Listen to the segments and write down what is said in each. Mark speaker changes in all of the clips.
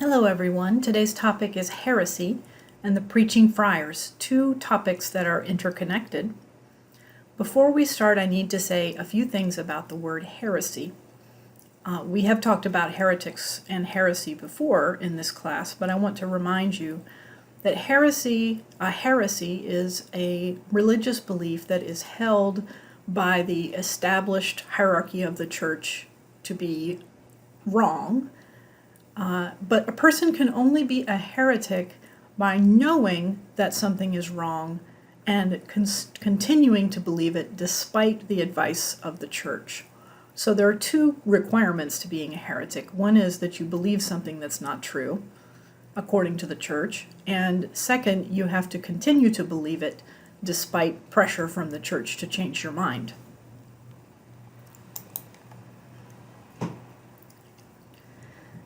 Speaker 1: Hello everyone. Today's topic is heresy and the preaching friars, two topics that are interconnected. Before we start, I need to say a few things about the word heresy. We have talked about heretics and heresy before in this class, but I want to remind you that a heresy is a religious belief that is held by the established hierarchy of the church to be wrong. But a person can only be a heretic by knowing that something is wrong and continuing to believe it despite the advice of the church. So there are two requirements to being a heretic. One is that you believe something that's not true, according to the church. And second, you have to continue to believe it despite pressure from the church to change your mind.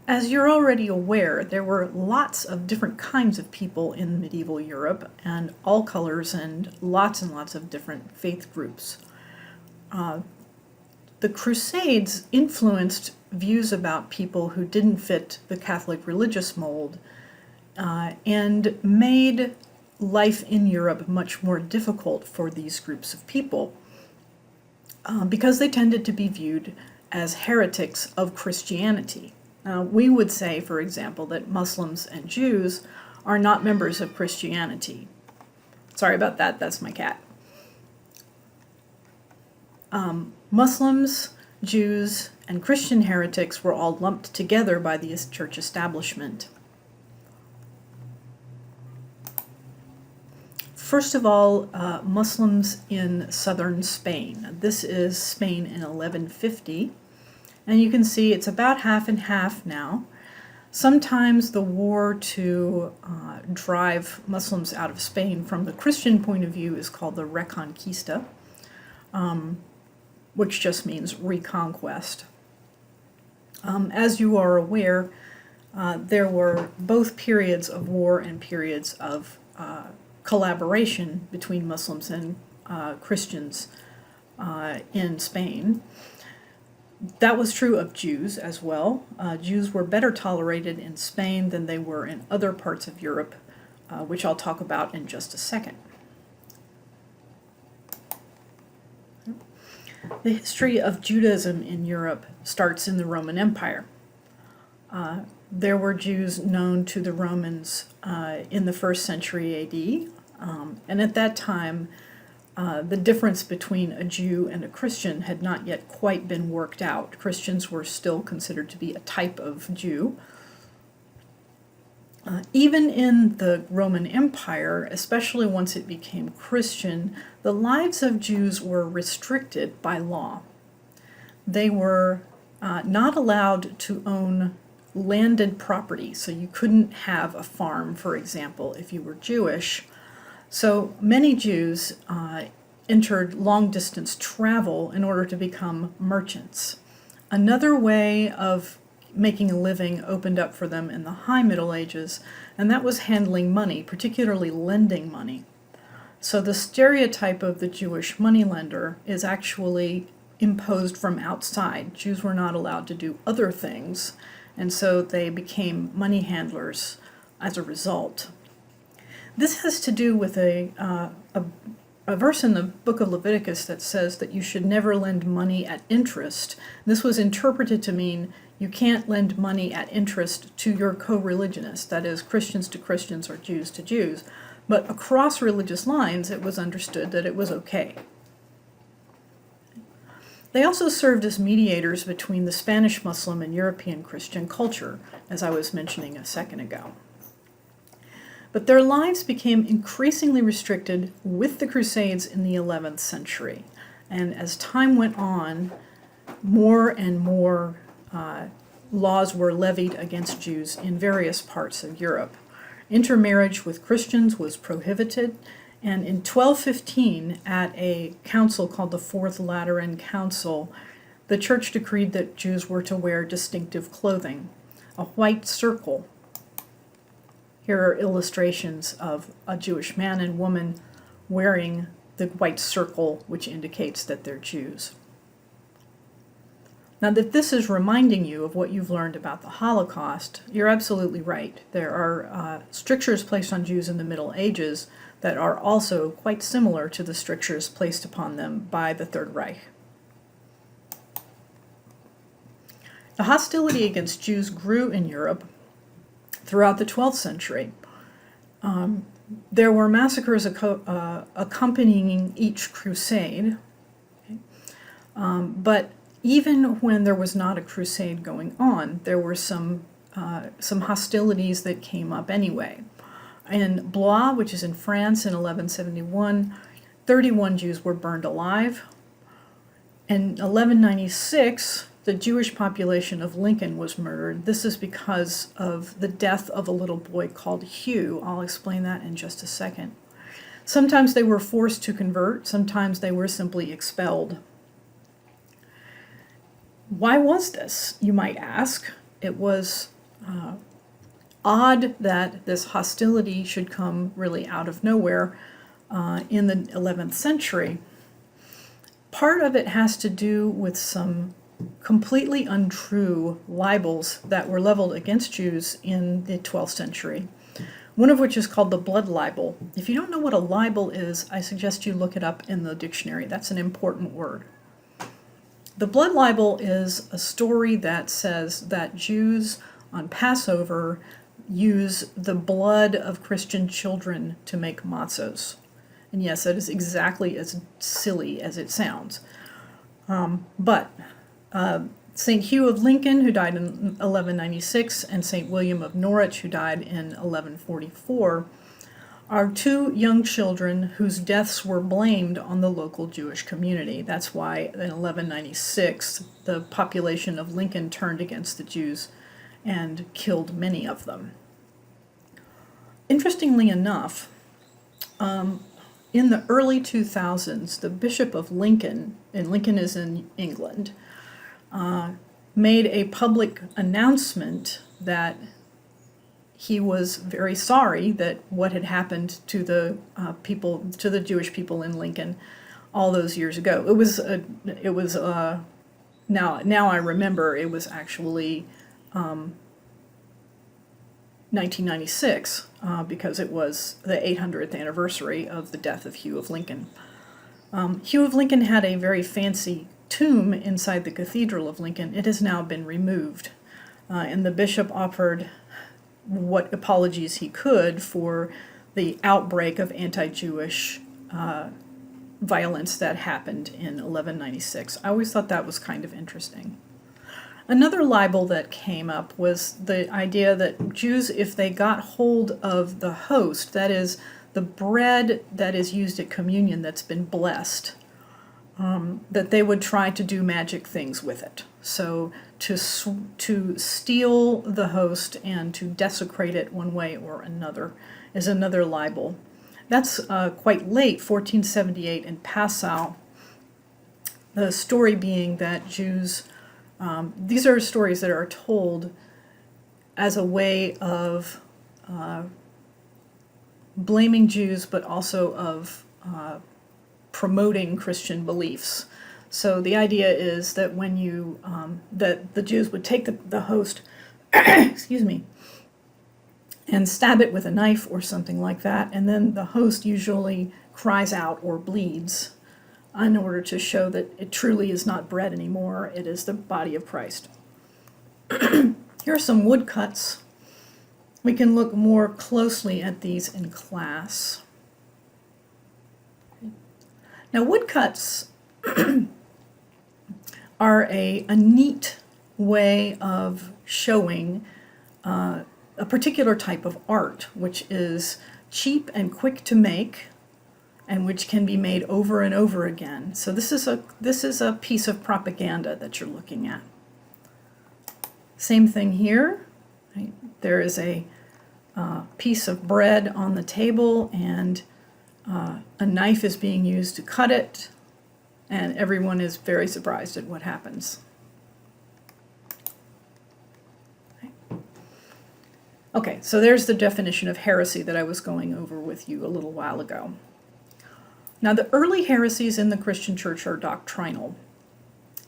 Speaker 1: As you're already aware, there were lots of different kinds of people in medieval Europe, and all colors and lots of different faith groups. The Crusades influenced views about people who didn't fit the Catholic religious mold and made life in Europe much more difficult for these groups of people because they tended to be viewed as heretics of Christianity. We would say, for example, that Muslims and Jews are not members of Christianity. Sorry about that, that's my cat. Muslims, Jews, and Christian heretics were all lumped together by the church establishment. First of all, Muslims in southern Spain. This is Spain in 1150. And you can see it's about half and half now. Sometimes the war to drive Muslims out of Spain from the Christian point of view is called the Reconquista, which just means reconquest. As you are aware, there were both periods of war and periods of collaboration between Muslims and Christians in Spain. That was true of Jews as well. Jews were better tolerated in Spain than they were in other parts of Europe, which I'll talk about in just a second. The history of Judaism in Europe starts in the Roman Empire. There were Jews known to the Romans in the 1st century AD, and at that time, the difference between a Jew and a Christian had not yet quite been worked out. Christians were still considered to be a type of Jew. Even in the Roman Empire, especially once it became Christian, the lives of Jews were restricted by law. They were not allowed to own landed property, so you couldn't have a farm, for example, if you were Jewish. So many Jews entered long-distance travel in order to become merchants. Another way of making a living opened up for them in the High Middle Ages, and that was handling money, particularly lending money. So the stereotype of the Jewish moneylender is actually imposed from outside. Jews were not allowed to do other things, and so they became money handlers as a result. This has to do with a verse in the book of Leviticus that says that you should never lend money at interest. This was interpreted to mean you can't lend money at interest to your co-religionists, that is, Christians to Christians or Jews to Jews. But across religious lines, it was understood that it was okay. They also served as mediators between the Spanish Muslim and European Christian culture, as I was mentioning a second ago. But their lives became increasingly restricted with the Crusades in the 11th century. And as time went on, more and more laws were levied against Jews in various parts of Europe. Intermarriage with Christians was prohibited, and in 1215, at a council called the Fourth Lateran Council, the church decreed that Jews were to wear distinctive clothing, a white circle. Here are illustrations of a Jewish man and woman wearing the white circle, which indicates that they're Jews. Now, that this is reminding you of what you've learned about the Holocaust, you're absolutely right. There are strictures placed on Jews in the Middle Ages that are also quite similar to the strictures placed upon them by the Third Reich. The hostility against Jews grew in Europe throughout the 12th century. There were massacres accompanying each crusade, okay? But even when there was not a crusade going on, there were some hostilities that came up anyway. In Blois, which is in France in 1171, 31 Jews were burned alive. In 1196, the Jewish population of Lincoln was murdered. This is because of the death of a little boy called Hugh. I'll explain that in just a second. Sometimes they were forced to convert, sometimes they were simply expelled. Why was this, you might ask? It was odd that this hostility should come really out of nowhere in the 11th century. Part of it has to do with some completely untrue libels that were leveled against Jews in the 12th century, one of which is called the blood libel. If you don't know what a libel is, I suggest you look it up in the dictionary. That's an important word. The blood libel is a story that says that Jews on Passover use the blood of Christian children to make matzos. And yes, that is exactly as silly as it sounds. But St. Hugh of Lincoln, who died in 1196, and St. William of Norwich, who died in 1144, are two young children whose deaths were blamed on the local Jewish community. That's why in 1196, the population of Lincoln turned against the Jews and killed many of them. Interestingly enough, in the early 2000s, the Bishop of Lincoln, and Lincoln is in England, made a public announcement that he was very sorry that what had happened to the to the Jewish people in Lincoln all those years ago. Now I remember it was actually 1996 because it was the 800th anniversary of the death of Hugh of Lincoln. Hugh of Lincoln had a very fancy tomb inside the Cathedral of Lincoln. It has now been removed, and the bishop offered what apologies he could for the outbreak of anti-Jewish violence that happened in 1196. I always thought that was kind of interesting. Another libel that came up was the idea that Jews, if they got hold of the host, that is, the bread that is used at communion that's been blessed, that they would try to do magic things with it. So to steal the host and to desecrate it one way or another is another libel. That's quite late, 1478 in Passau. The story being that Jews, these are stories that are told as a way of blaming Jews, but also of promoting Christian beliefs. So the idea is that when you that the Jews would take the host, excuse me, and stab it with a knife or something like that, and then the host usually cries out or bleeds in order to show that it truly is not bread anymore, it is the body of Christ. Here are some woodcuts. We can look more closely at these in class. Now, woodcuts are a neat way of showing a particular type of art, which is cheap and quick to make, and which can be made over and over again. So this is a piece of propaganda that you're looking at. Same thing here. Right? There is a piece of bread on the table, and a knife is being used to cut it, and everyone is very surprised at what happens. Okay, so there's the definition of heresy that I was going over with you a little while ago. Now, the early heresies in the Christian church are doctrinal.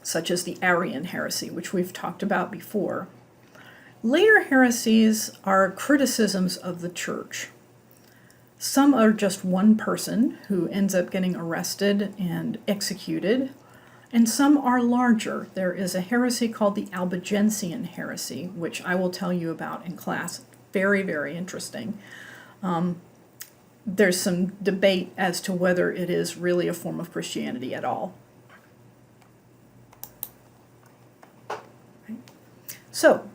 Speaker 1: such as the Arian heresy, which we've talked about before. Later heresies are criticisms of the church. Some are just one person who ends up getting arrested and executed, and some are larger. There is a heresy called the Albigensian heresy, which I will tell you about in class. Very, very interesting. There's some debate as to whether it is really a form of Christianity at all. So,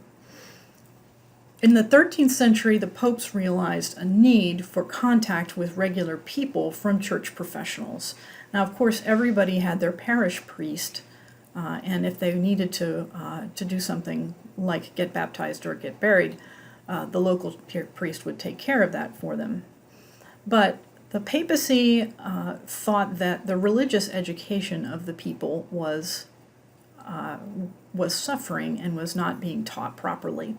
Speaker 1: in the 13th century, the popes realized a need for contact with regular people from church professionals. Now, of course, everybody had their parish priest, and if they needed to do something like get baptized or get buried, the local priest would take care of that for them. But the papacy thought that the religious education of the people was suffering and was not being taught properly.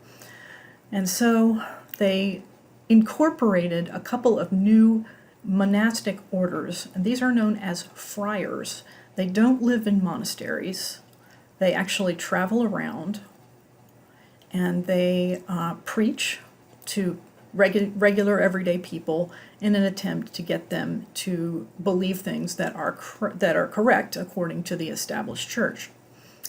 Speaker 1: And so they incorporated a couple of new monastic orders, and these are known as friars. They don't live in monasteries. They actually travel around, and they preach to regular everyday people in an attempt to get them to believe things that are correct according to the established church.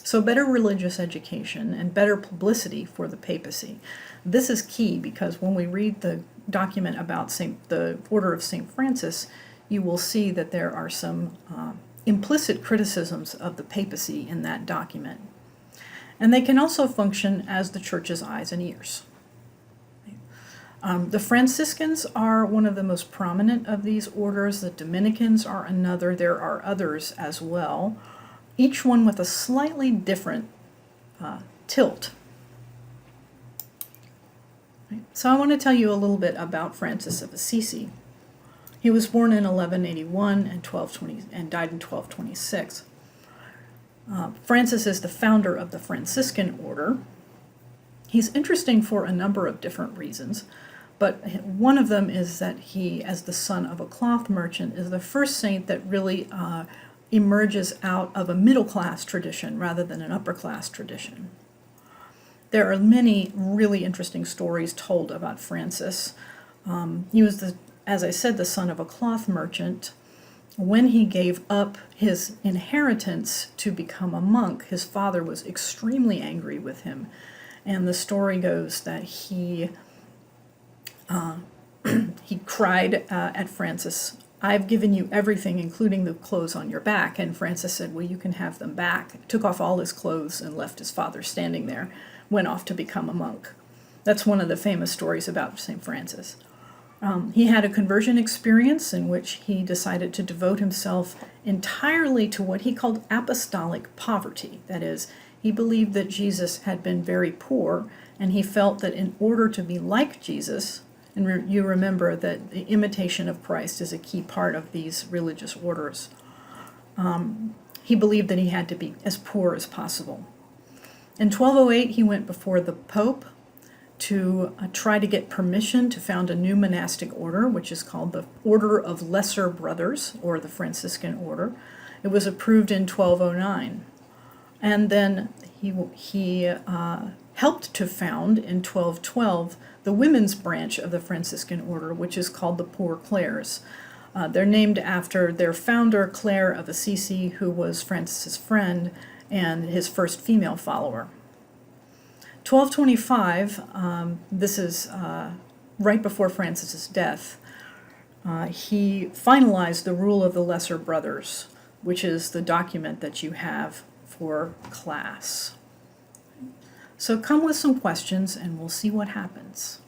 Speaker 1: So better religious education and better publicity for the papacy. This is key because when we read the document about the Order of St. Francis, you will see that there are some implicit criticisms of the papacy in that document. And they can also function as the church's eyes and ears. The Franciscans are one of the most prominent of these orders. The Dominicans are another. There are others as well, each one with a slightly different tilt. So I want to tell you a little bit about Francis of Assisi. He was born in 1181 and died in 1226. Francis is the founder of the Franciscan order. He's interesting for a number of different reasons, but one of them is that he, as the son of a cloth merchant, is the first saint that really emerges out of a middle-class tradition rather than an upper-class tradition. There are many really interesting stories told about Francis. He was, as I said, the son of a cloth merchant. When he gave up his inheritance to become a monk, his father was extremely angry with him. And the story goes that he cried at Francis, "I've given you everything, including the clothes on your back." And Francis said, "Well, you can have them back." Took off all his clothes and left his father standing there, went off to become a monk. That's one of the famous stories about St. Francis. He had a conversion experience in which he decided to devote himself entirely to what he called apostolic poverty. That is, he believed that Jesus had been very poor, and he felt that in order to be like Jesus, and you remember that the imitation of Christ is a key part of these religious orders, he believed that he had to be as poor as possible. In 1208, he went before the Pope to try to get permission to found a new monastic order, which is called the Order of Lesser Brothers, or the Franciscan Order. It was approved in 1209. And then he helped to found in 1212 the women's branch of the Franciscan Order, which is called the Poor Clares. They're named after their founder, Clare of Assisi, who was Francis's friend and his first female follower. 1225, this is right before Francis's death, he finalized the Rule of the Lesser Brothers, which is the document that you have for class. So come with some questions and we'll see what happens.